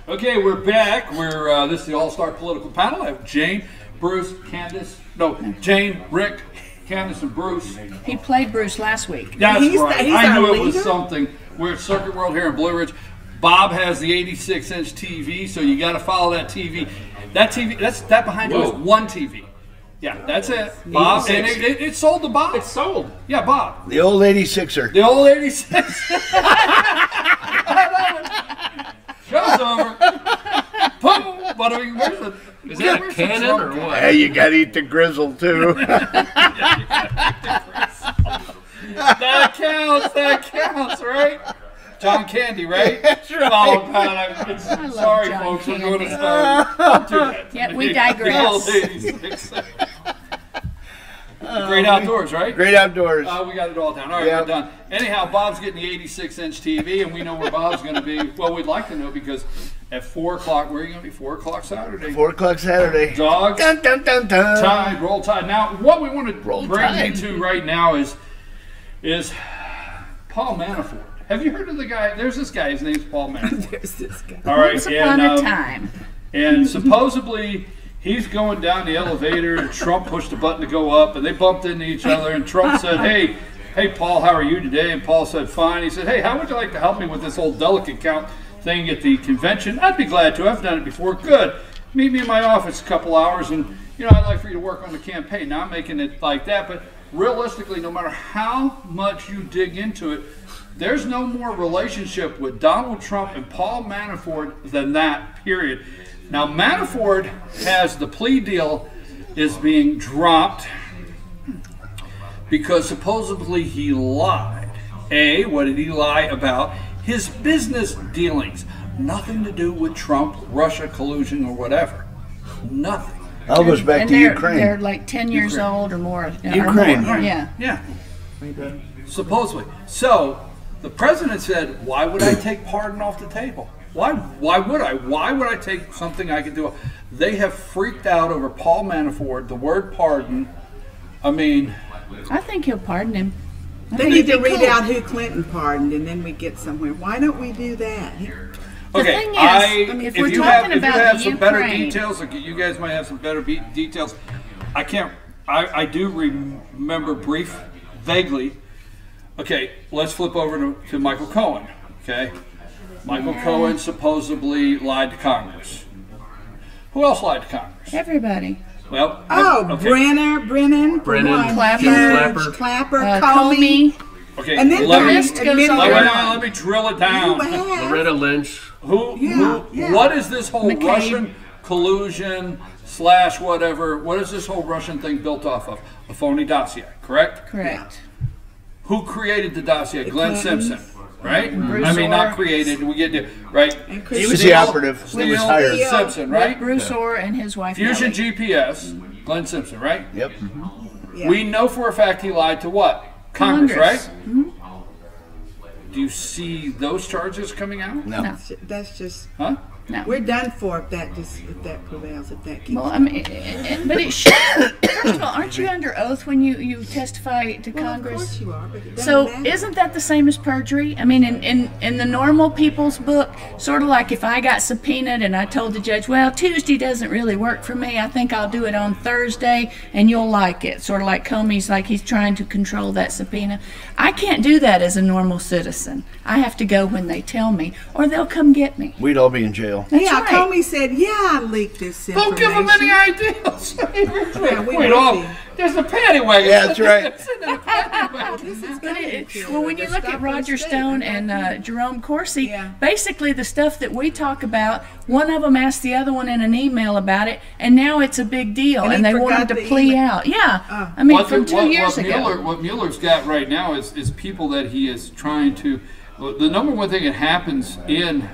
Okay, we're back. This is the All-Star Political Panel. I have Jane, Bruce, Candace. No, Jane, Rick, Candace, and Bruce. He played Bruce last week. That's right. I knew it was something. We're at Circuit World here in Blue Ridge. Bob has the 86-inch TV, so you got to follow that TV. That TV, that behind you is one TV. Yeah, that's it. Bob, and it sold to Bob. It's sold. Yeah, Bob. The old 86er. The old 86. Show's over. Boom. But I mean, where's the? Is that a cannon or what? Hey, you got to eat the grizzle too. That counts. That counts, right? John Candy, right? That's right. Oh God, sorry, folks. I'm going to start. Don't do that. Yeah, we digress. Great outdoors, right? Great outdoors. We got it all down. All right, we're done. Anyhow, Bob's getting the 86-inch TV, and we know where Bob's going to be. Well, we'd like to know because at 4 o'clock, where are you going to be? 4 o'clock Saturday. 4 o'clock Saturday. Dogs. Dun, dun, dun, dun. Tide, roll tide. Now, what we want to bring you to right now is Paul Manafort. Have you heard of the guy? There's this guy. His name's Paul Manafort. There's this guy. All right. Once upon a time. And supposedly he's going down the elevator, and Trump pushed a button to go up, and they bumped into each other. And Trump said, "Hey, Paul, how are you today?" And Paul said, "Fine." He said, "Hey, how would you like to help me with this whole delegate count thing at the convention?" "I'd be glad to. I've done it before." "Good. Meet me in my office a couple hours, and I'd like for you to work on the campaign." Now I'm making it like that, but realistically, no matter how much you dig into it, there's no more relationship with Donald Trump and Paul Manafort than that, period. Now, Manafort has the plea deal is being dropped because supposedly he lied. What did he lie about? His business dealings. Nothing to do with Trump, Russia collusion, or whatever. Nothing. All goes back to Ukraine. They're like 10 years old or more. Ukraine. Or more. Yeah. Yeah. Supposedly. So the president said, "Why would I take pardon off the table? Why would I? Why would I take something I could do?" They have freaked out over Paul Manafort, the word pardon. I mean, I think he'll pardon him. They need to read out who Clinton pardoned, and then we get somewhere. Why don't we do that? The thing is, if we're talking about some better details, like you guys might have some better details. I can't. I do remember vaguely. Okay, let's flip over to Michael Cohen. Okay, Michael Cohen supposedly lied to Congress. Who else lied to Congress? Everybody. Well, okay. Brennan, Clapper, Comey. Okay, and then let me drill it down. Loretta Lynch. What is this whole McCabe. Russian collusion / whatever? What is this whole Russian thing built off of? A phony dossier, correct? Correct. Who created the dossier? Glenn Simpson, right? Bruce I mean, not created. We get to right. He was the operative. He was hired. Simpson, right? Bruce Orr and his wife. Fusion Nellie. GPS. Glenn Simpson, right? Yep. Yeah. We know for a fact he lied to what? Congress. Right? Mm-hmm. Do you see those charges coming out? No. That's just. Huh? No. We're done for if that prevails, if that keeps. Well, I mean, but it should. First of all, aren't you under oath when you testify to Congress? Of course you are, but it doesn't So matter. isn't that the same as perjury? I mean, in the normal people's book, sort of like if I got subpoenaed and I told the judge, well, Tuesday doesn't really work for me. I think I'll do it on Thursday and you'll like it. Sort of like Comey's like he's trying to control that subpoena. I can't do that as a normal citizen. I have to go when they tell me or they'll come get me. We'd all be in jail. That's yeah, right. Comey said, "Yeah, I leaked this information." Don't give them any ideas. There's the paddy wagon. Yeah, that's right. Well, when you look at Roger Stone and Jerome Corsi, basically the stuff that we talk about, one of them asked the other one in an email about it, and now it's a big deal, and they wanted to plea out. Yeah, I mean, from 2 years ago. What Mueller's got right now is people that he is trying to. The number one thing that happens in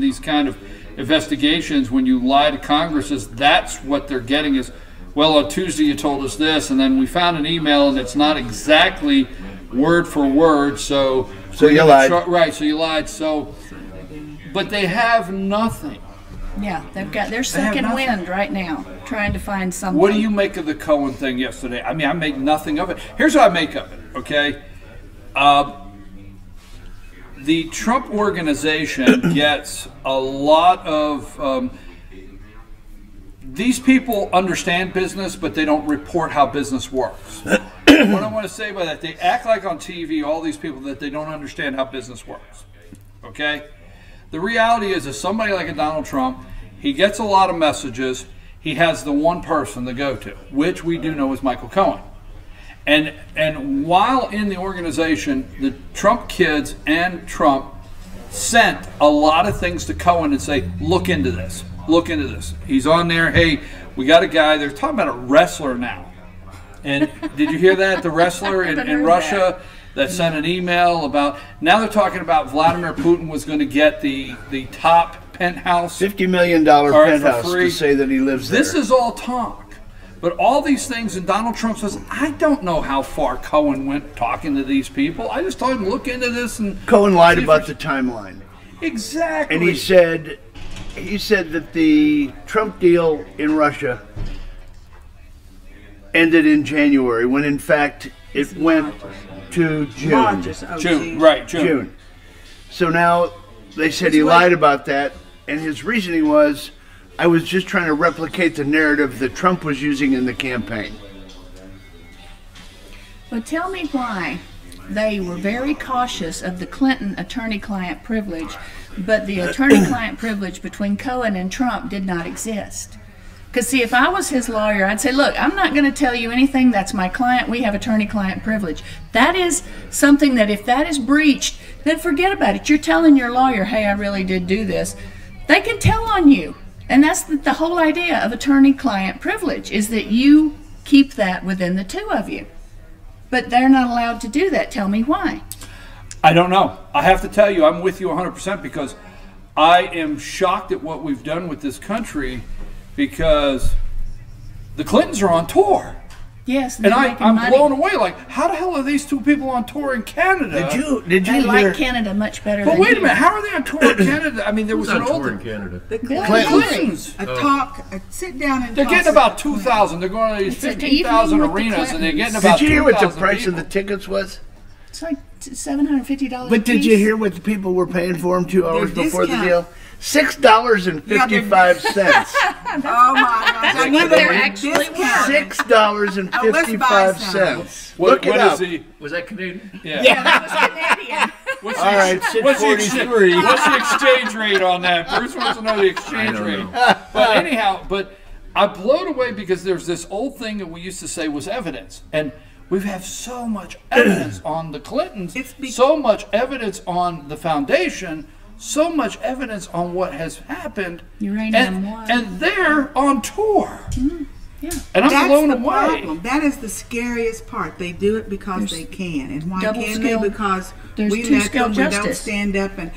these kind of investigations when you lie to Congress is that's what they're getting is, well, on Tuesday you told us this, and then we found an email and it's not exactly word for word, so you lied. Right, so you lied. So, but they have nothing. Yeah, they've got their second wind right now, trying to find something. What do you make of the Cohen thing yesterday? I mean, I make nothing of it. Here's what I make of it, okay? the Trump organization gets a lot of these people understand business, but they don't report how business works. What I want to say by that, they act like on TV, all these people, that they don't understand how business works. Okay? The reality is somebody like a Donald Trump, he gets a lot of messages. He has the one person to go to, which we do know is Michael Cohen. And while in the organization, the Trump kids and Trump sent a lot of things to Cohen and say, look into this. Look into this. He's on there. Hey, we got a guy. They're talking about a wrestler now. And did you hear that? The wrestler in Russia that sent an email about, now they're talking about Vladimir Putin was going to get the top penthouse. $50 million penthouse for free. to say that he lives there. This is all talk. But all these things, and Donald Trump says, I don't know how far Cohen went talking to these people. I just told him, look into this. And Cohen lied about the timeline. Exactly. And he said that the Trump deal in Russia ended in January, when in fact it went to June. June. So now they said he lied about that, and his reasoning was, I was just trying to replicate the narrative that Trump was using in the campaign. But tell me why they were very cautious of the Clinton attorney-client privilege, but the attorney-client privilege between Cohen and Trump did not exist. Because, see, if I was his lawyer, I'd say, look, I'm not going to tell you anything. That's my client. We have attorney-client privilege. That is something that if that is breached, then forget about it. You're telling your lawyer, hey, I really did do this. They can tell on you. And that's the whole idea of attorney-client privilege, is that you keep that within the two of you. But they're not allowed to do that. Tell me why. I don't know. I have to tell you, I'm with you 100% because I am shocked at what we've done with this country, because the Clintons are on tour. Yes, and I'm blown away. Like, how the hell are these two people on tour in Canada? Did you I hear? like Canada much better. But than wait a you. minute, how are they on tour in Canada? I mean, there was an tour old in Canada. The Clintons. Sit down and They're talk. getting about 2,000. They're going to these It's an 15,000 evening with the arenas, and they're getting Clintons. about. Did you hear what the 2,000 price of people. the tickets was? It's like $750. But did you hear what the people were paying for them 2 hours Their before the discount. deal? $6.55. Oh my gosh! I knew there were actually discounted. $6.55. What Look it is up. the? Was that Canadian? Yeah. That was Canadian. What's All right, what's the 643. What's the exchange rate on that? Bruce wants to know the exchange rate. But anyhow, I'm blown away because there's this old thing that we used to say was evidence, and we have so much evidence on the Clintons, so much evidence on the foundation, so much evidence on what has happened, and they're on tour. Yeah. And I'm That's blown the away. problem. That is the scariest part. They do it because they can. And why double can skill. they? Because There's we two let skill them. We don't justice. stand up. And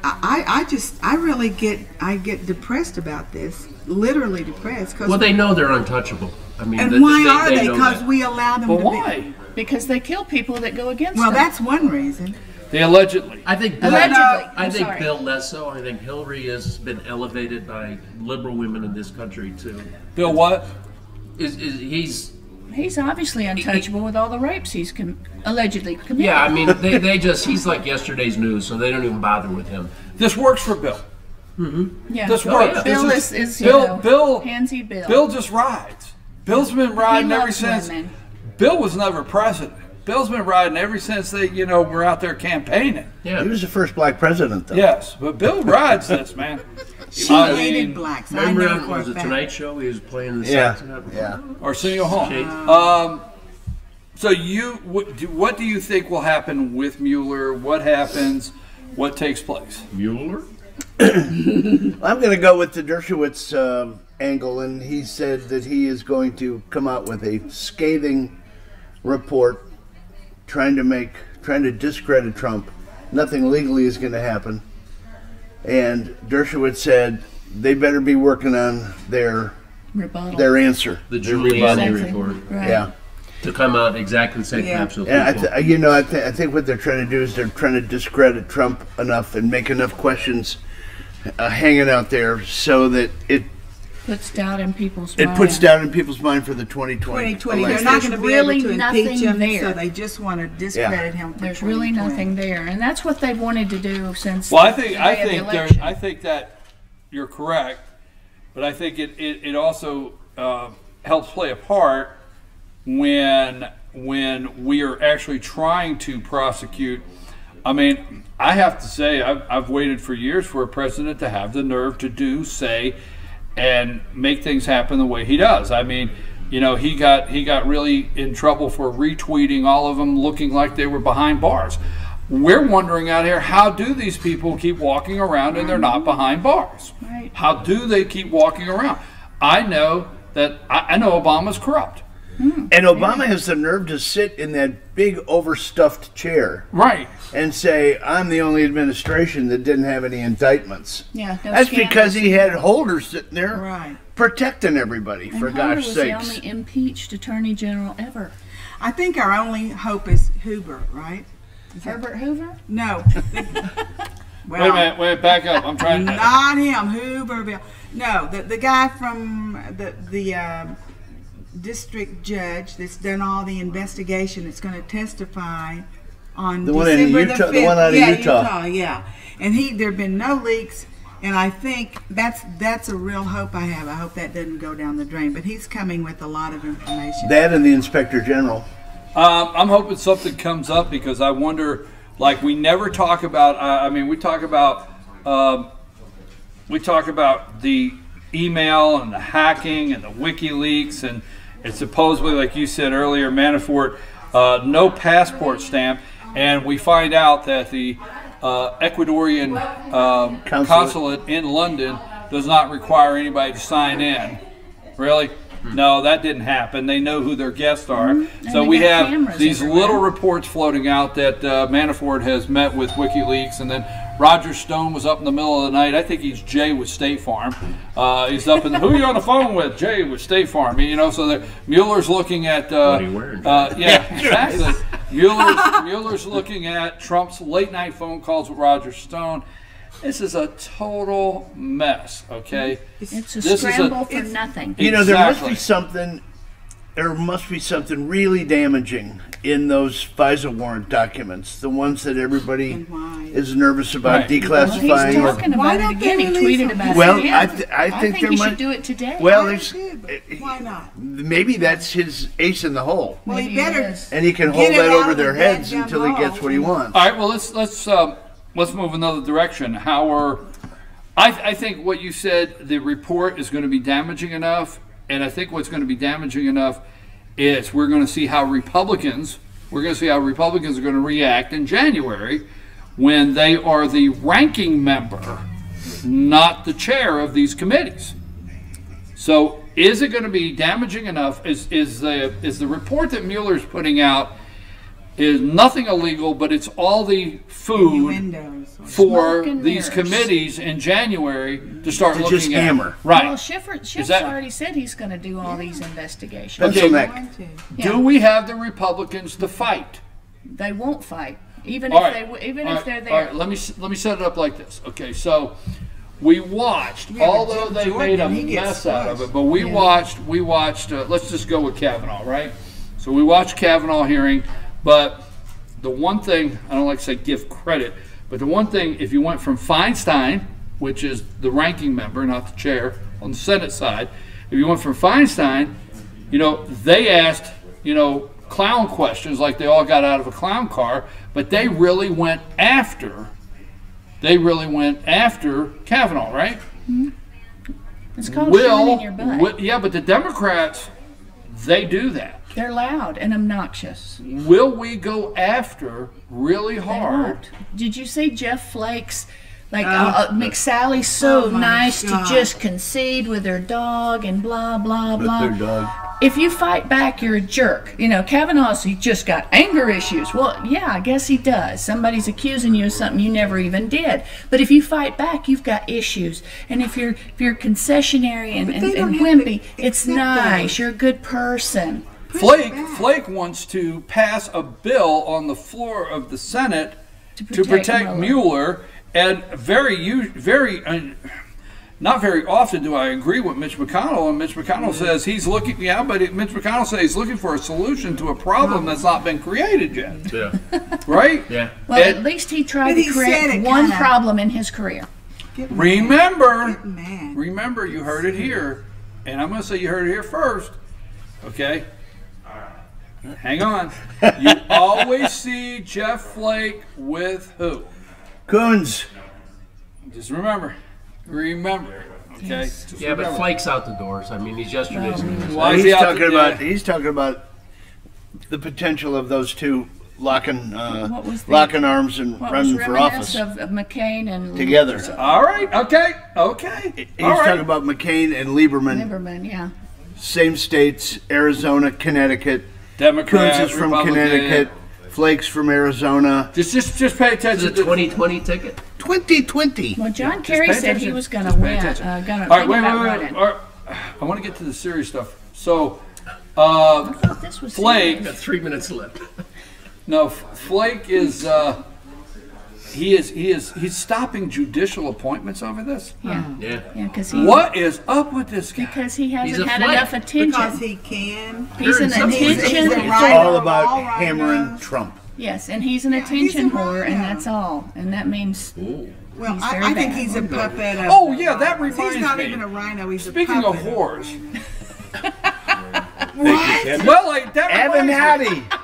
I really get depressed about this. Literally depressed. Well, they know they're untouchable. I mean, And why are they? know Because that. we allow them But to why? Because they kill people that go against Well, them. that's one reason. They allegedly. I think Bill, Allegedly. I I'm think sorry. Bill less so. I think Hillary has been elevated by liberal women in this country too. Bill, what? He's He's obviously untouchable with all the rapes he's allegedly committed. yeah. I mean, they just he's like yesterday's news, so they don't even bother with him. This works for Bill. Yeah. This Oh, works. yeah. Bill This is Bill. handsy Bill. Bill just rides. Bill's been riding He ever loves since. women. Bill was never president. Bill's been riding ever since they, were out there campaigning. Yeah, He was the first black president, though. Yes, but Bill rides this, man. She I hated mean, blacks. remember I know on for a was the fact. Tonight Show? He was playing the Yeah, saxophone. yeah. Arsenio Hall. Shake. So what do you think will happen with Mueller? What happens? What takes place? Mueller? I'm going to go with the Dershowitz angle, and he said that he is going to come out with a scathing report trying to discredit Trump. Nothing legally is going to happen. And Dershowitz said they better be working on their Rebuttal. answer. The Giuliani Exactly. report Right. Yeah. to come out exactly the same Yeah. time. So And people, I think what they're trying to do is they're trying to discredit Trump enough and make enough questions hanging out there so that puts doubt in people's It mind. puts doubt in people's mind for the 2020 2020. They're election. not going to be really able to nothing impeach him, there. so they just want to discredit him. For There's really 2020. nothing there, and that's what they've wanted to do since. Well, I the think day of the election. I think that you're correct, but I think it also helps play a part when we are actually trying to prosecute. I mean, I have to say, I've waited for years for a president to have the nerve to do, say, and make things happen the way he does. I mean, you know, he got really in trouble for retweeting all of them looking like they were behind bars. We're wondering out here, how do these people keep walking around and they're not behind bars? Right. How do they keep walking around? I know that I know Obama's corrupt. And Obama has the nerve to sit in that big overstuffed chair, Right. and say, "I'm the only administration that didn't have any indictments." Yeah, no That's scandals. because he had Holder sitting there Right. protecting everybody. And For Holder gosh was sakes! the only impeached attorney general ever. I think our only hope is Hoover, right? Herbert Hoover? No. Wait a minute, back up. I'm trying to. Not him, Hoover. No, the guy from the district judge that's done all the investigation that's going to testify on The one in December Utah- the the 5th. one out of yeah, Utah. Yeah, and there have been no leaks, and I think that's a real hope I have. I hope that doesn't go down the drain. But he's coming with a lot of information. That and the Inspector General. I'm hoping something comes up because I wonder, like, we never talk about, I mean, we talk about the email and the hacking and the WikiLeaks, and it's supposedly, like you said earlier, Manafort, no passport stamp, and we find out that the Ecuadorian consulate in London does not require anybody to sign in. Really? No, that didn't happen. They know who their guests are. So they we got have cameras these everywhere. little reports floating out that Manafort has met with WikiLeaks, and then Roger Stone was up in the middle of the night. I think he's Jay with State Farm. He's up in the, who are you on the phone with? Jay with State Farm. You know, so that Mueller's looking at yeah, exactly. Mueller's looking at Trump's late night phone calls with Roger Stone. This is a total mess, okay? It's a This is scramble for nothing. You know, there must Exactly. be something. There must be something really damaging in those FISA warrant documents, the ones that everybody And why? is nervous about Right. Well, declassifying. he's talking Why about it don't they again. He release tweeted them? about Well, it again. I think there he might. should do it today. Well, I there's do, but why not? maybe that's his ace in the hole, Well, Maybe he better. it is. and he can Get hold it that out over of their the heads goddamn until he gets law. what he wants. All right, well, let's move another direction. I think what you said, the report is going to be damaging enough, and I think what's going to be damaging enough is we're going to see how Republicans are going to react in January when they are the ranking member, not the chair of these committees. So is it going to be damaging enough? Is the report that Mueller's putting out is nothing illegal, but it's all the food Windows. for Smoke and these mirrors. committees in January to start To looking just at. hammer. Right. Well, Schiff's that- already said he's going to do all these investigations. Pencil Okay. neck. Going to. Yeah. Do we have the Republicans to fight? They won't fight, even All if right. even All if right. they're All there. right. Let me set it up like this. Okay, so we watched, Yeah, but although Jim they Jordan, made a he gets mess out of squashed. it, but we watched. Let's just go with Kavanaugh, right? So we watched Kavanaugh hearing, but the one thing I don't like to say give credit, but the one thing, if you went from Feinstein, which is the ranking member, not the chair, on the Senate side, if you went from Feinstein, you know, they asked, you know, clown questions like they all got out of a clown car, but they really went after Kavanaugh, right? It's called shooting in your butt. Yeah, but the Democrats, they do that. They're loud and obnoxious. Will we go after really They hard? won't. Did you see Jeff Flake's? Like McSally's so Oh my nice God. to just concede with her dog and blah blah With blah. their dog. If you fight back, you're a jerk. You know, Kavanaugh's, he just got anger issues. Well, yeah, I guess he does. Somebody's accusing you of something you never even did. But if you fight back, you've got issues. And if you're concessionary and they don't have wimpy, to it's accept nice. those. You're a good person. Flake wants to pass a bill on the floor of the Senate to protect Mueller, and not very often do I agree with Mitch McConnell, and Mitch McConnell says he's looking. Yeah, but Mitch McConnell says he's looking for a solution to a problem that's not been created yet. Yeah. Right? Yeah. Well, at least he tried to create one problem in his career. Remember, mad. remember, you heard it here, and I'm going to say you heard it here first. Okay? Hang on. You always see Jeff Flake with who? Coons. Just remember. Remember. Okay? Yes. Just Yeah, but remember. Flake's out the doors. I mean, he's yesterday's news. Why is he out the- He's talking about the potential of those two locking What was the- locking arms and What running was for office reminiscent of McCain and together. All right. Okay. Okay. He's All right. talking about McCain and Lieberman, Lieberman, yeah. same states, Arizona, Connecticut. Democrat, Coons is from Republican. Connecticut. Flake's from Arizona. Just pay Is attention it to a 2020 ticket? 2020. Well, John Just Kerry pay said he attention. was going to Just pay win. attention. Gonna All right, think wait. about running. All right. I want to get to the serious stuff. So, I thought this was Flake. We got 3 minutes left. No, Flake is he's stopping judicial appointments over this. Yeah, Yeah. yeah, because he What is up with this guy? because he He's hasn't a had Flake. enough attention. Because he can. He's an Some- He's attention. a It's writer all of about all hammering writers. Trump. Yes, and he's an he's a attention whore, writer. and that's all. And that means Well, He's I very think bad. he's a puppet of. Oh, yeah, that reminds He's not me. even a rhino. He's Speaking a of puppet. whores, What? well, like that reminds me. Avenatti.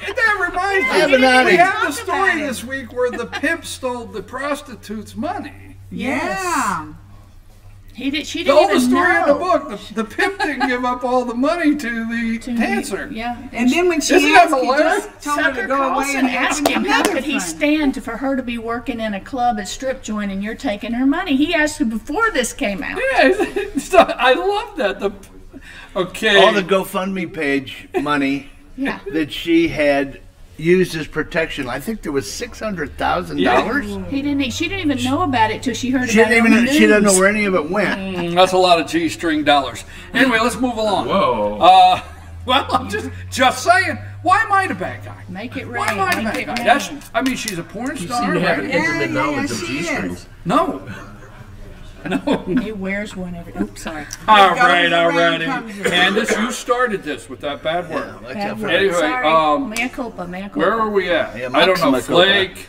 That reminds me. Avenatti. We have the Talk story about it. this week where the pimp stole the prostitute's money. Yeah. he did. She The didn't oldest even story know. in the book. The pimp didn't give up all the money to the To- dancer. Yeah, And then when she Isn't that asked, he hilarious? just told her Tucker to go away Carlson and asked him, how could he stand? stand for her to be working in a club at strip joint and you're taking her money? He asked her before this came out. Yeah, so I love that. Okay. All the GoFundMe page money Yeah. that she had used as protection. I think there was $600,000. He didn't. She didn't even know about it till she heard She about didn't it on the even. news. She doesn't know where any of it went. That's a lot of G-string dollars. Anyway, let's move along. Whoa. Well, I'm just saying. Why am I the bad guy? Make it Why rain. am I the Make bad it guy? rain. That's. I mean, she's a porn You star, seem to have an right? intimate Yeah, knowledge of she is. G-strings. No. No. He wears one every. Oops, sorry. All goes right, all around, right. comes around. Candace, you started this with that bad word. Bad word. Anyway, Sorry. Mea culpa. Mea culpa. Where are we at? Yeah, I don't know. Maxima culpa. Flake.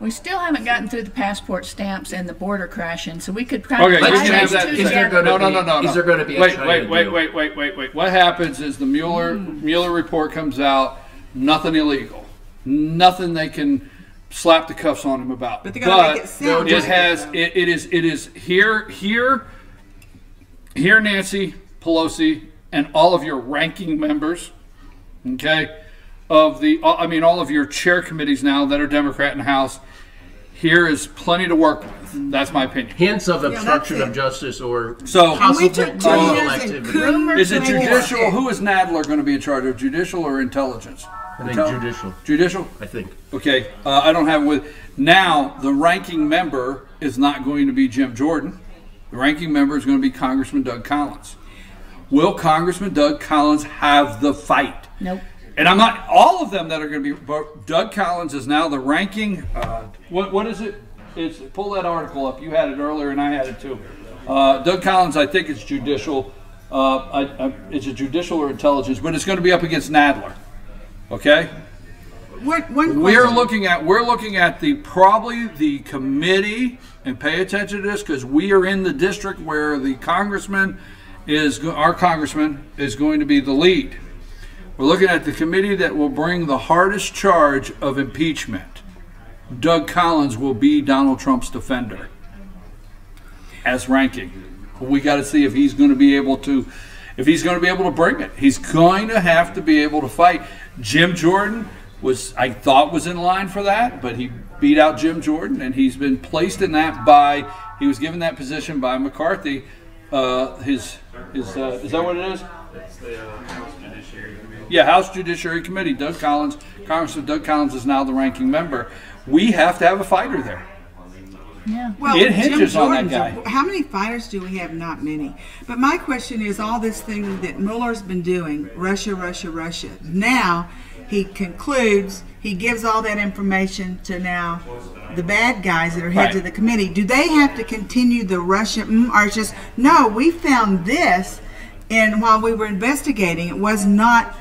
We still haven't gotten through the passport stamps and the border crashing, so we could kind Okay, of we tie can have those that. two Is there together. gonna No. Is there going to be a Wait, China wait. deal? What happens is the Mueller report comes out. Nothing illegal. Nothing they can slap the cuffs on him about. But they're gonna make it sound it like has. it, It is here. Nancy Pelosi and all of your ranking members. Okay, of the. I mean, all of your chair committees now that are Democrat in the House. Here is plenty to work with. That's my opinion. Hints of that's obstruction it. of justice or So- And we possible took 2 criminal years and activity. couldn't Is it make it judicial? stick. Who is Nadler going to be in charge of? Judicial or intelligence? I think judicial. Judicial? I think. Okay. I don't have it with. Now, the ranking member is not going to be Jim Jordan. The ranking member is going to be Congressman Doug Collins. Will Congressman Doug Collins have the fight? Nope. And I'm not all of them that are going to be. But Doug Collins is now the ranking. What is it? It's pull that article up. You had it earlier, and I had it too. Doug Collins, I think it's judicial. It's a judicial or intelligence, but it's going to be up against Nadler. Okay. One We're question. looking at probably the committee, and pay attention to this because we are in the district where the our congressman is going to be the lead. We're looking at the committee that will bring the hardest charge of impeachment. Doug Collins will be Donald Trump's defender as ranking. We got to see if he's going to be able to bring it. He's going to have to be able to fight. Jim Jordan I thought was in line for that, but he beat out Jim Jordan, and he's been placed in that he was given that position by McCarthy. Is that what it is? It's the House Judiciary Committee. Yeah, House Judiciary Committee. Congressman Doug Collins is now the ranking member. We have to have a fighter there. Yeah. Well, It hinges Jim on that Jordan's guy. How many fighters do we have? Not many. But my question is, all this thing that Mueller's been doing, Russia. Now, he concludes, he gives all that information to now the bad guys that are heads of the committee. Do they have to continue the Russian, or it's just, no, we found this, and while we were investigating, it was not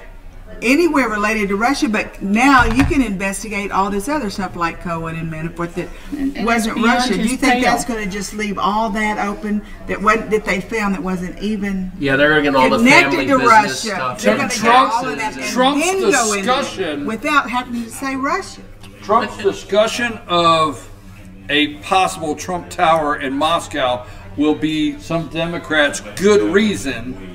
anywhere related to Russia, but now you can investigate all this other stuff like Cohen and Manafort that wasn't Russia. Do you think that's going to just leave all that open that they found that wasn't even they're going to all the family to business Russia? stuff. They're going to get all of that and Trump's then go discussion in without having to say Russia. Trump's discussion of a possible Trump Tower in Moscow will be some Democrats' good reason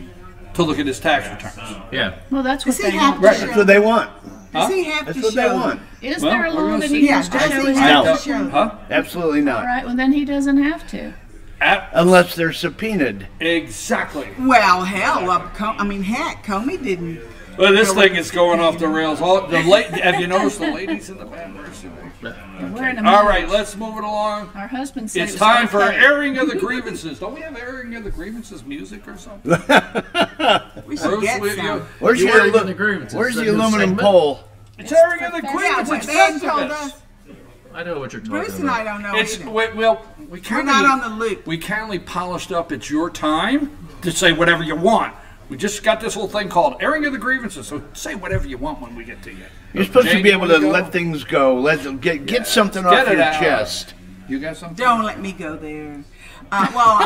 to look at his tax returns. Yeah. Well, that's what Does he they have want. to That's what they want. Does he have That's to what they show? want. Is Well, there a we're law gonna that see. he Yeah, has to does show he his have No. to show? Huh? Absolutely All not. right, well then he doesn't have to. Unless they're subpoenaed. Exactly. Well, hell, heck, Comey didn't. Well, this thing is going off the rails. Have you noticed the ladies in the bathroom? We're in a All marriage. right, let's move it along. Our husband said It's it was time for okay. airing of the grievances. Don't we have airing of the grievances music or something? We should Bruce, get will some. you- Where's You're the, airing of the grievances. where's Is the that a new aluminum segment? pole? It's airing of the professional. Yeah, grievances. but they ain't told Festivus. us. I know what you're talking Bruce and I about. don't know It's either. we We're kindly, not on the loop. we kindly polished up. It's your time to say whatever you want. We just got this whole thing called airing of the grievances. So say whatever you want when we get to you. You're supposed to Jane, be you able wanna to go? let things go. Get something Get off it your out. chest. You got something? Don't let me go there. Well,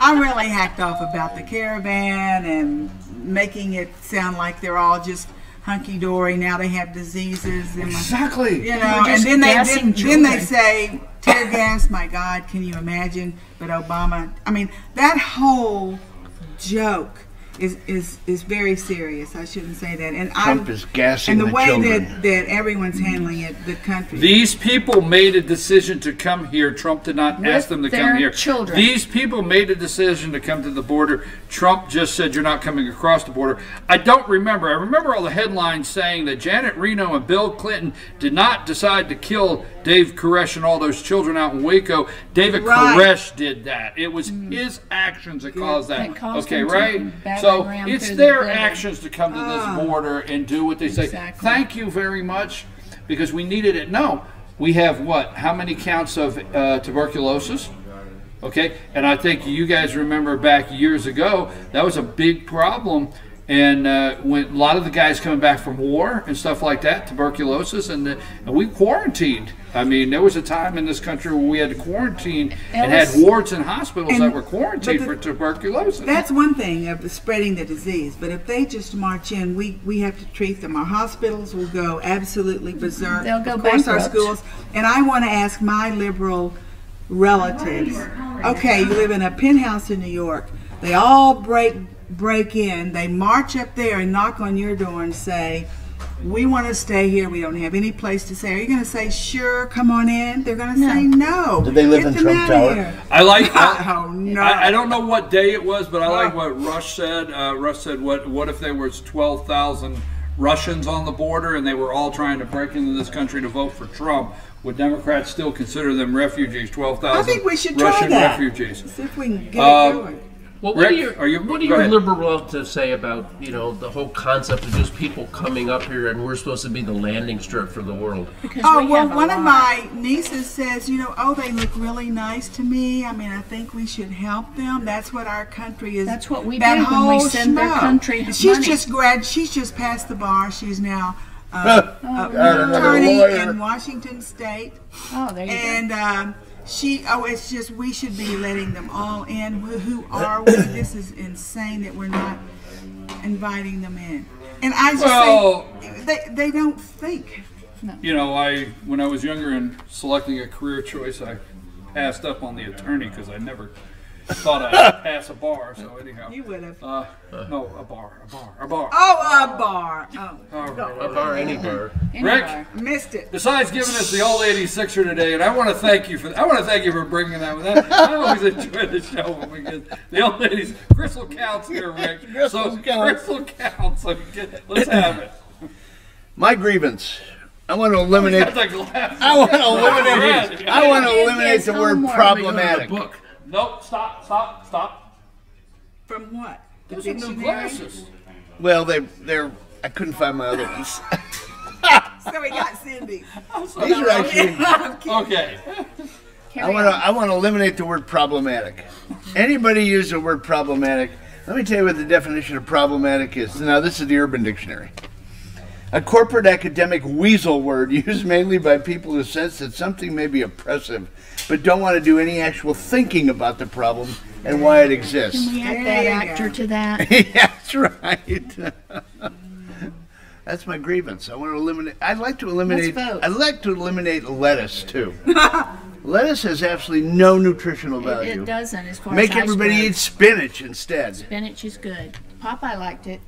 I'm really hacked off about the caravan and making it sound like they're all just hunky dory. Now they have diseases and Exactly. you We're know, just and gassing then they children. say tear gas. My God, can you imagine? But Obama, I mean, that whole joke is very serious. I shouldn't say that. And Trump is gassing and the the way children. that everyone's handling it, the country. These people made a decision to come here. Trump did not ask them to their come here. children. These people made a decision to come to the border. Trump just said you're not coming across the border. I don't remember. I remember all the headlines saying that Janet Reno and Bill Clinton did not decide to kill Dave Koresh and all those children out in Waco. David Right. Koresh did that. It was his actions that caused that. That caused Okay, him to right? batter So around it's through the their building. actions to come to this border and do what they say. Exactly. Thank you very much, because we needed it. No, we have what? How many counts of tuberculosis? Okay, and I think you guys remember back years ago, that was a big problem. And when a lot of the guys coming back from war and stuff like that, tuberculosis, and we quarantined. I mean, there was a time in this country where we had to quarantine and had wards in hospitals that were quarantined for tuberculosis. That's one thing of spreading the disease, but if they just march in, we have to treat them. Our hospitals will go absolutely berserk. They'll go of course, our bankrupt. schools. And I want to ask my liberal relatives. Okay, you live in a penthouse in New York. They all break in. They march up there and knock on your door and say, "We want to stay here. We don't have any place to stay." Are you going to say, "Sure, come on in"? They're going to say, "No." Do they live Get in them Trump out of Tower? here. I like. Oh no! I don't know what day it was, but I like what Rush said. Rush said, "What if there was 12,000 Russians on the border and they were all trying to break into this country to vote for Trump? Would Democrats still consider them refugees? 12,000 I think we should try Russian that. refugees." See if we can get it going. Well, Rick, what do go your ahead. liberal relatives say about the whole concept of just people coming up here and we're supposed to be the landing strip for the world? Because Oh, we well, have a one of lot. my nieces says, oh, they look really nice to me. I mean, I think we should help them. That's what our country is. That's what we that do when we whole send their schmo. country She's money. She's just passed the bar. She's now Another attorney lawyer. in Washington State. Oh, there you go. And it's just we should be letting them all in. Who are we? This is insane that we're not inviting them in. And I just think they don't think. When I was younger and selecting a career choice, I passed up on the attorney because I never thought I'd pass a bar. So anyhow, You would have. no, a bar. Oh, a bar. Oh, A bar, any bar. Rick, Anyway. missed it. besides giving us the old lady sixer today, and I want to thank you for bringing that with that. I always enjoy the show when we get the old ladies. Crystal counts here, Rick. Crystal counts. Crystal counts. So let's have it. My grievance. I want to eliminate. That's a glass. I want to eliminate. I want to He eliminate gets the word homework. problematic. Book. Nope. Stop. From what? The Those are new dictionary? glasses. Well, they're I couldn't find my other ones. So we got Cindy. These are actually. Okay. I want to eliminate the word problematic. Anybody use the word problematic? Let me tell you what the definition of problematic is. Now, this is the Urban Dictionary. A corporate academic weasel word used mainly by people who sense that something may be oppressive, but don't want to do any actual thinking about the problem and why it exists. Can we add that actor to that? Yeah, that's right. That's my grievance. I want to eliminate. I'd like to eliminate. Let's vote. I'd like to eliminate lettuce too. Lettuce has absolutely no nutritional value. It doesn't, as far Make as everybody eat spinach instead. Spinach is good. Popeye liked it.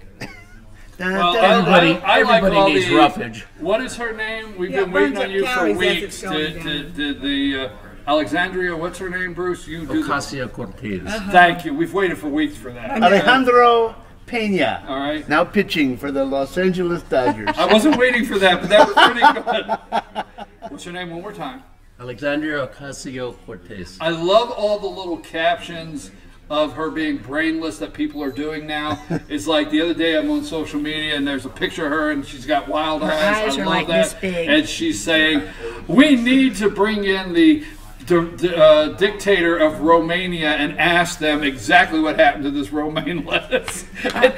Well, Everybody, I like everybody all needs the- roughage. What is her name? We've Yeah, been waiting burns on up you for calories as weeks. it's going To the Alexandria, what's her name, Bruce? You do the, Ocasio-Cortez. Thank you. We've waited for weeks for that. Alejandro Pena. All right. Now pitching for the Los Angeles Dodgers. I wasn't waiting for that, but that was pretty good. What's her name one more time? Alexandria Ocasio-Cortez. I love all the little captions of her being brainless that people are doing now. It's like the other day I'm on social media and there's a picture of her and she's got wild eyes. eyes I are love like that. this big. And she's saying, we need to bring in the dictator of Romania and ask them exactly what happened to this romaine lettuce. and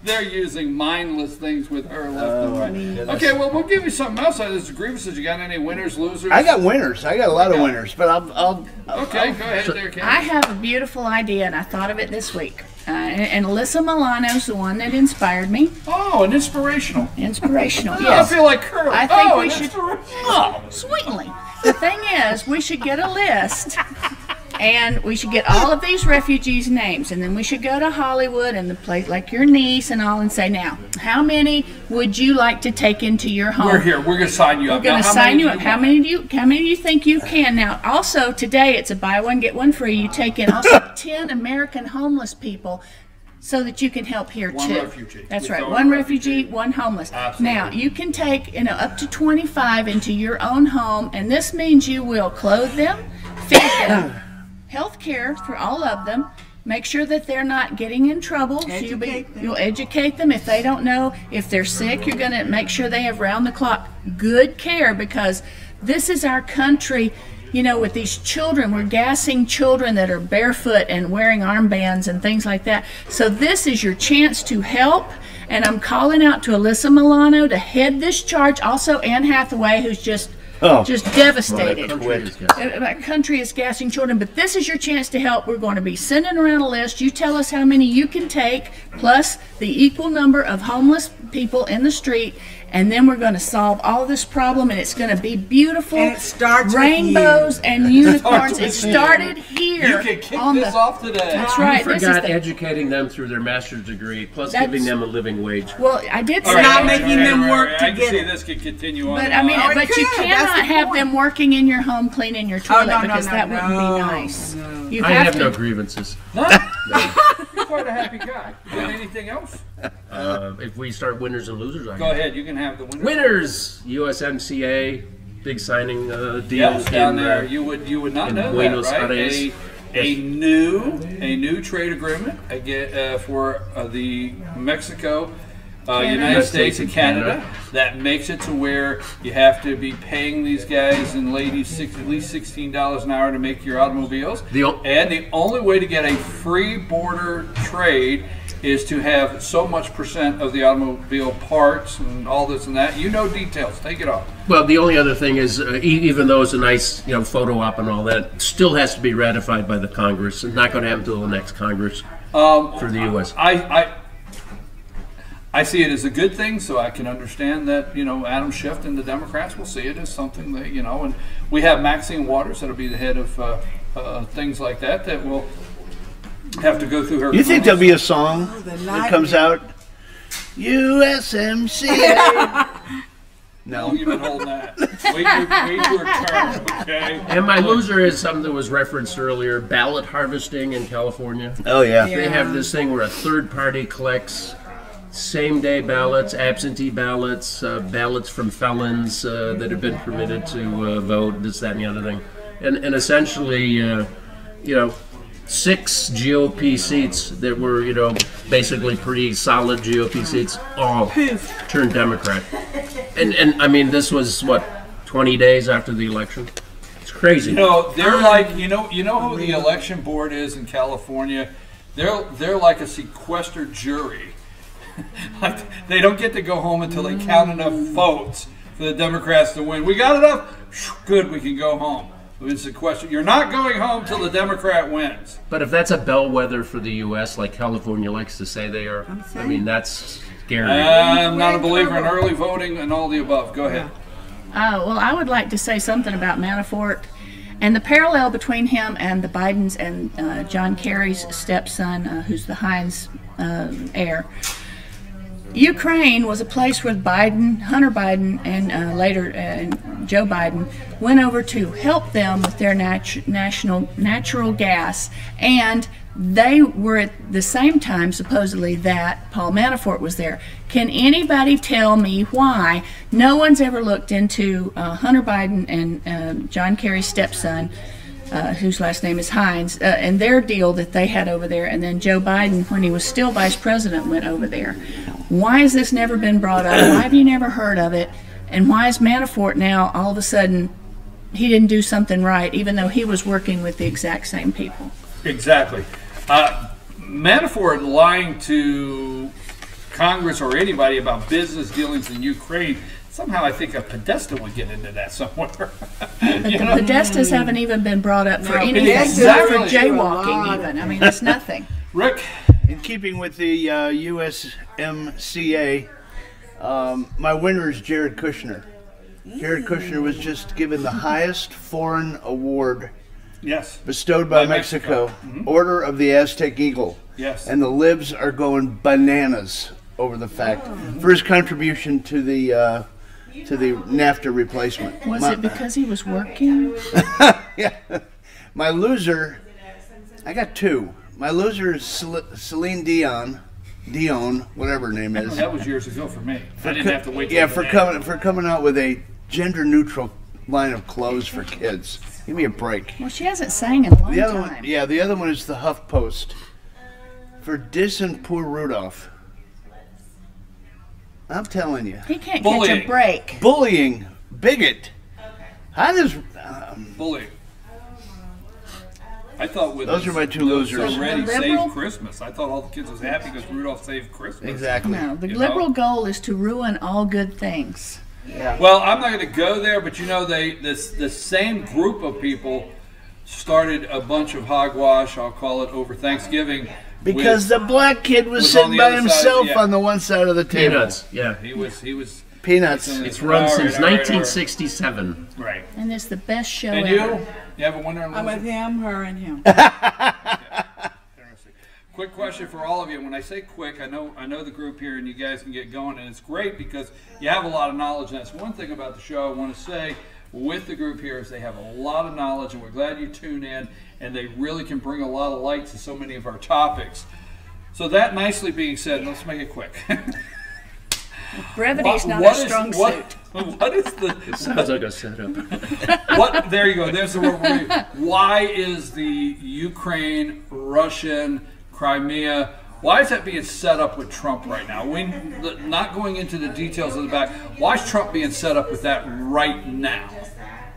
they're using mindless things with her left and right. Okay, well, we'll give you something else. There's grievances. You got any winners, losers? I got winners. I got a lot of winners, but I'll Okay, go ahead there, Ken. I have a beautiful idea, and I thought of it this week. And Alyssa Milano's the one that inspired me. Oh, an inspirational. Inspirational, I yes. feel like Curly. I think oh, we an should. inspirational. Oh, sweetly. The thing is, we should get a list, and we should get all of these refugees' names, and then we should go to Hollywood and the place like your niece and all, and say, now, how many would you like to take into your home? We're here. We're going to sign you up. We're going to Now, how sign many you do up. How many do you think you can? Now, also today it's a buy one get one free. You take in also 10 American homeless people, so that you can help here One too. refugee. That's It's right. all One refugee. refugee, one homeless. Absolutely. Now you can take up to 25 into your own home, and this means you will clothe them, feed them, health care for all of them. Make sure that they're not getting in trouble. So you'll educate them. If they don't know, if they're sick, you're going to make sure they have round-the-clock good care, because this is our country. You know, with these children, we're gassing children that are barefoot and wearing armbands and things like that. So this is your chance to help. And I'm calling out to Alyssa Milano to head this charge. Also, Anne Hathaway, who's just devastated. Our country is gassing children, but this is your chance to help. We're going to be sending around a list. You tell us how many you can take, plus the equal number of homeless people in the street, and then we're going to solve all this problem, and it's going to be beautiful. And it starts with rainbows and unicorns. It with you. started here. You can kick on this off today. That's You right. This is forgot the, educating them through their master's degree, plus That's- giving them a living wage. well, I did All say right, not all right, making all right, them all work right. to I can get see it. this could continue on. But and I mean, on. it but you could. That's cannot the have point. them working in your home cleaning your toilet, no, because no, that wouldn't no. be nice. You I have have to. no grievances. No? You're quite a happy guy. Got anything else? If we start winners and losers, I Go ahead. You can have the winner. Winners, USMCA, big signing deal Yes, down in, there. You would not in know Buenos that, right? Aires. A new trade agreement for the Mexico, United States, and Canada that makes it to where you have to be paying these guys and ladies at least $16 an hour to make your automobiles. And the only way to get a free border trade is to have so much % of the automobile parts and all this and that. You know details. Take it off. Well, the only other thing is, even though it's a nice, photo op and all that, still has to be ratified by the Congress. It's not going to happen until the next Congress for the U.S. I see it as a good thing, so I can understand that, Adam Schiff and the Democrats will see it as something that, and we have Maxine Waters that'll be the head of things like that will have to go through her. You think there'll be a song that comes out? USMCA. No. You've been holding that. Wait your turn, okay? And my loser is something that was referenced earlier, ballot harvesting in California. Oh, yeah. They have this thing where a third party collects same-day ballots, absentee ballots, ballots from felons that have been permitted to vote, this, that, and the other thing. And essentially, 6 GOP seats that were, basically pretty solid GOP seats, all turned Democrat. And I mean, this was, what, 20 days after the election? It's crazy. They're like, who the election board is in California? They're like a sequestered jury. Like, they don't get to go home until they count enough votes for the Democrats to win. We got enough? Good, we can go home. It's a question. You're not going home till the Democrat wins. But if that's a bellwether for the U.S., like California likes to say they are, I mean, that's scary. I'm not a believer in early voting and all the above. Go ahead. Well, I would like to say something about Manafort and the parallel between him and the Bidens and John Kerry's stepson, who's the Heinz heir. Ukraine was a place where Hunter Biden, and later Joe Biden went over to help them with their natural gas, and they were at the same time, supposedly, that Paul Manafort was there. Can anybody tell me why no one's ever looked into Hunter Biden and John Kerry's stepson, whose last name is Heinz, and their deal that they had over there, and then Joe Biden, when he was still vice president, went over there? Why has this never been brought up? Why have you never heard of it? And why is Manafort now, all of a sudden, he didn't do something right, even though he was working with the exact same people? Exactly. Manafort lying to Congress or anybody about business dealings in Ukraine, somehow I think a Podesta would get into that somewhere. But the Podestas haven't even been brought up for anything, exactly. for jaywalking even. I mean, it's nothing. Rick? In keeping with the USMCA, my winner is Jared Kushner. Jared Kushner was just given the highest foreign award bestowed by Mexico, Order of the Aztec Eagle. Yes. And the libs are going bananas over the fact for his contribution to the NAFTA replacement. Was it because he was working? Yeah. My loser, I got 2. My loser is Celine Dion, whatever her name is. That was years ago for me. I didn't have to wait. Yeah, for coming out with a gender-neutral line of clothes for kids. Give me a break. Well, she hasn't sang in a long The other time. one, the other one is the HuffPost for dissing poor Rudolph. I'm telling you, he can't catch a break. Bullying, bigot. How does bullying? I thought with those are my 2 losers. Already saved Christmas. I thought all the kids was happy because Rudolph saved Christmas. Exactly. No, the liberal goal is to ruin all good things. Yeah. Well, I'm not going to go there, but the same group of people started a bunch of hogwash, I'll call it, over Thanksgiving. Because the black kid was sitting by himself on the one side of the table. Peanuts, yeah. He was Peanuts. It's run since 1967. Right. And it's the best show and ever. You have a winner and I'm loser? with him, her, and him. Interesting. Quick question for all of you. When I say quick, I know the group here, and you guys can get going, and it's great because you have a lot of knowledge. And that's one thing about the show I want to say with the group here is they have a lot of knowledge, and we're glad you tune in, and they really can bring a lot of light to so many of our topics. So that nicely being said, let's make it quick. Brevity is not a strong suit. What is the? It sounds like a setup. What? There you go. There's the word. Why is the Ukraine, Russian, Crimea? Why is that being set up with Trump right now? Not going into the details of the back. Why is Trump being set up with that right now?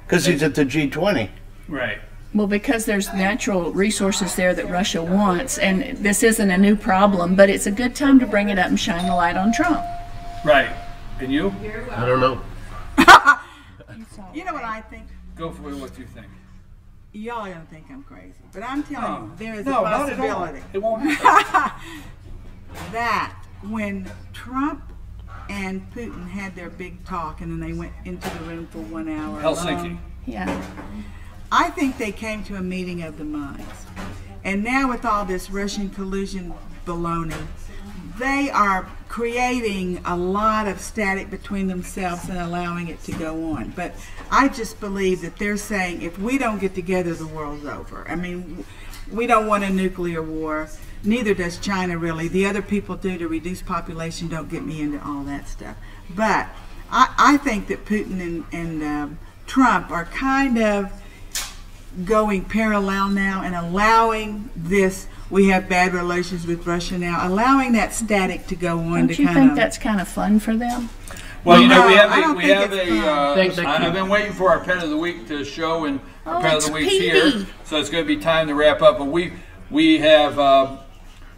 Because he's at the G20. Right. Well, because there's natural resources there that Russia wants, and this isn't a new problem, but it's a good time to bring it up and shine the light on Trump. Right. And you? I don't know. You know what I think? Go for what you think. Y'all are going to think I'm crazy. But I'm telling you, there is a not at all. possibility It won't happen. that when Trump and Putin had their big talk and then they went into the room for 1 hour Helsinki. Yeah. I think they came to a meeting of the minds. And now with all this Russian collusion baloney, they are creating a lot of static between themselves and allowing it to go on. But I just believe that they're saying if we don't get together, the world's over. I mean, we don't want a nuclear war. Neither does China, really. The other people do to reduce population. Don't get me into all that stuff. But I think that Putin and Trump are kind of going parallel now and allowing this. We have bad relations with Russia now, allowing that static to go on. Don't you think that's kind of fun for them? Well, you know, No, we I have don't a, think it's I've been waiting for our Pet of the Week to show, and our Oh, Pet of it's the Week's Petey. here, so it's going to be time to wrap up. But we have,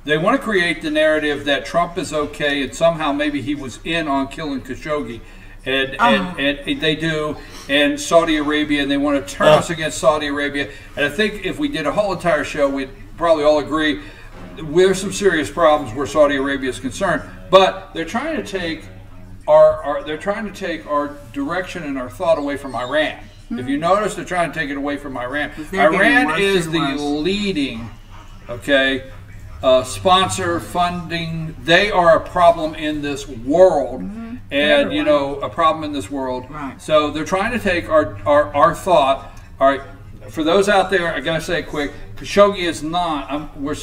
they want to create the narrative that Trump is okay, and somehow maybe he was in on killing Khashoggi. And they do, and Saudi Arabia, and they want to turn us against Saudi Arabia. And I think if we did a whole entire show, we'd probably all agree there's some serious problems where Saudi Arabia is concerned. But they're trying to take our direction and our thought away from Iran. If you notice, they're trying to take it away from Iran. They're getting Iran worse is and the worse. leading, sponsor, funding. They are a problem in this world, and you know, a problem in this world. Right. So they're trying to take our thought. All right, for those out there, I gotta say it quick. Khashoggi is not. We're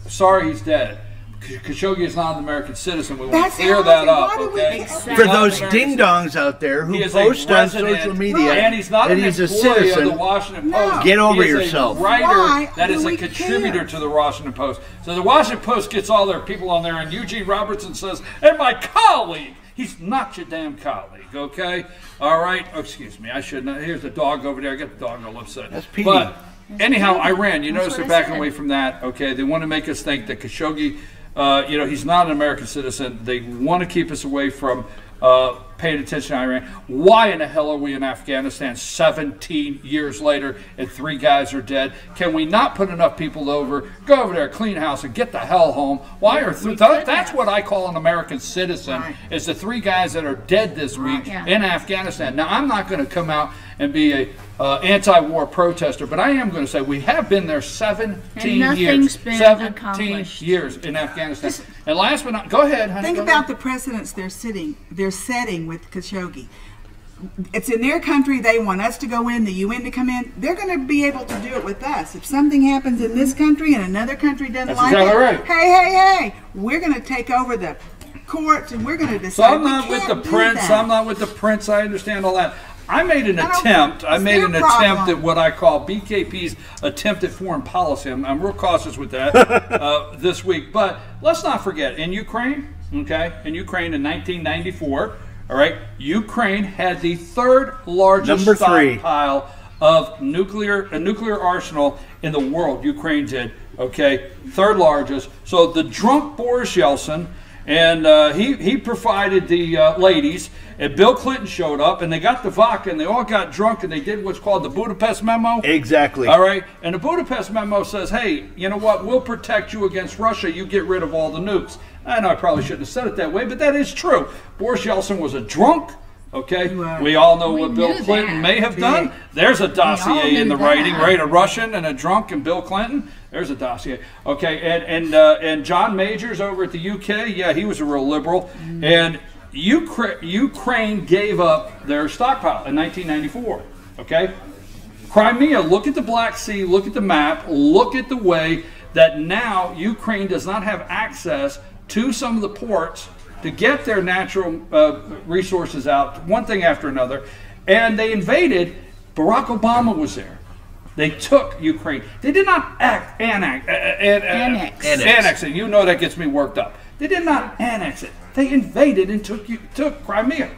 sorry he's dead. Khashoggi is not an American citizen. We want That's to clear how that I up, think- why do we- okay? Exactly. For He's not those an American ding-dongs out there He who is a post on resident, social media and he's not that an he's a employee of the citizen, Washington No. Post. Get over He is yourself. a writer Why that do is a we contributor care? to the Washington Post. So the Washington Post gets all their people on there, and Eugene Robertson says, "And my colleague." He's not your damn colleague, okay? All right. Oh, excuse me. I should not. Here's the dog over there. I got the dog all upset. That's Petey. But anyhow, Iran. You notice what they're I backing said. away from that. Okay. They want to make us think that Khashoggi. He's not an American citizen. They want to keep us away from paying attention to Iran. Why in the hell are we in Afghanistan 17 years later and 3 guys are dead? Can we not put enough people over, go over there, clean house, and get the hell home? Why are that's what I call an American citizen, Right. is the 3 guys that are dead this week Yeah. in Afghanistan. Now, I'm not going to come out and be a anti-war protester, but I am going to say we have been there 17 And years. nothing's been 17 accomplished. years in Afghanistan. And last but not, go ahead, honey. Think go about ahead. the precedents they're setting with Khashoggi. It's in their country. They want us to go in, the UN to come in. They're going to be able to do it with us. If something happens in this country and another country doesn't That's like exactly it, right. hey, we're going to take over the courts and we're going to decide. So I'm We not with the can't do prince. that. I'm not with the prince. I understand all that. I made an I don't- attempt. I it's made their an attempt problem. at what I call BKP's attempt at foreign policy. I'm real cautious with that this week. But let's not forget, in Ukraine, in 1994, all right, Ukraine had the 3rd largest Number 3. stockpile of a nuclear arsenal in the world. Ukraine did, okay, 3rd largest. So the drunk Boris Yeltsin, and he provided the ladies, and Bill Clinton showed up, and they got the vodka, and they all got drunk, and they did what's called the Budapest Memo. Exactly. All right, and the Budapest Memo says, hey, you know what, we'll protect you against Russia, you get rid of all the nukes. I know I probably shouldn't have said it that way, but that is true. Boris Yeltsin was a drunk, okay? Right. We all know We what Bill knew Clinton that. may have done. Big. There's a dossier in knew the writing, that. right? A Russian and a drunk and Bill Clinton. There's a dossier. Okay, and John Majors over at the UK, yeah, he was a real liberal. And Ukraine gave up their stockpile in 1994, okay? Crimea, look at the Black Sea, look at the map, look at the way that now Ukraine does not have access to some of the ports to get their natural resources out, one thing after another. And they invaded. Barack Obama was there. They took Ukraine. They did not annex it. You know that gets me worked up. They did not annex it. They invaded and took Crimea.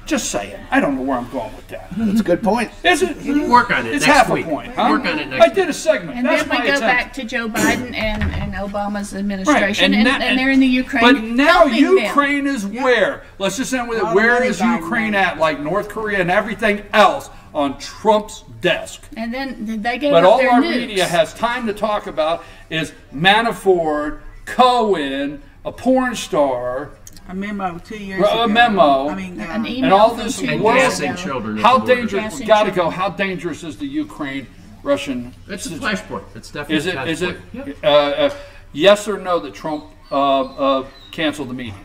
Just saying. I don't know where I'm going with that. That's a good point. Is it? Work on it It's next half week. a point. Huh? Work on it next I did a segment. And That's then we my go attempt. back to Joe Biden and Obama's administration, Right, and they're in the Ukraine. But now helping them. Ukraine is where? Let's just end with it. All the Where money is Biden Ukraine made. at? Like North Korea and everything else on Trump's desk. And then they gave But up all their our nukes. media has time to talk about is Manafort, Cohen, a porn star, A memo 2 years ago. a memo, I mean, An email and all from this 2 And world. years gassing ago. children. at How the border. dangerous? Gassing We got to go. children. How dangerous is the Ukraine-Russian? It's a flashpoint. It's definitely Is it? a Is it? flashpoint. Yep. Yes or no that Trump canceled the meeting?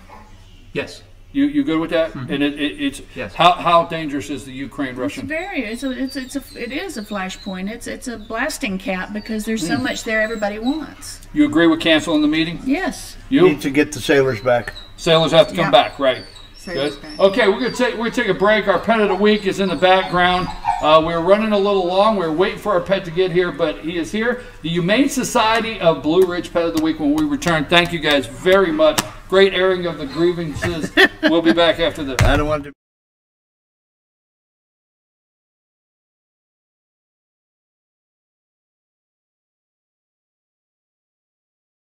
Yes. You good with that? And it's Yes. how dangerous is the It's Ukraine-Russian? it is a flashpoint. It's a blasting cap because there's so much there everybody wants. You agree with canceling the meeting? Yes. You Need to get the sailors back. sailors have to come Yeah. back, right? Good. Okay, we're gonna take a break. Our pet of the week is in the background. We're running a little long. We're waiting for our pet to get here, but he is here. The Humane Society of Blue Ridge Pet of the Week when we return. Thank you guys very much. Great airing of the grievances. We'll be back after this. I don't want to.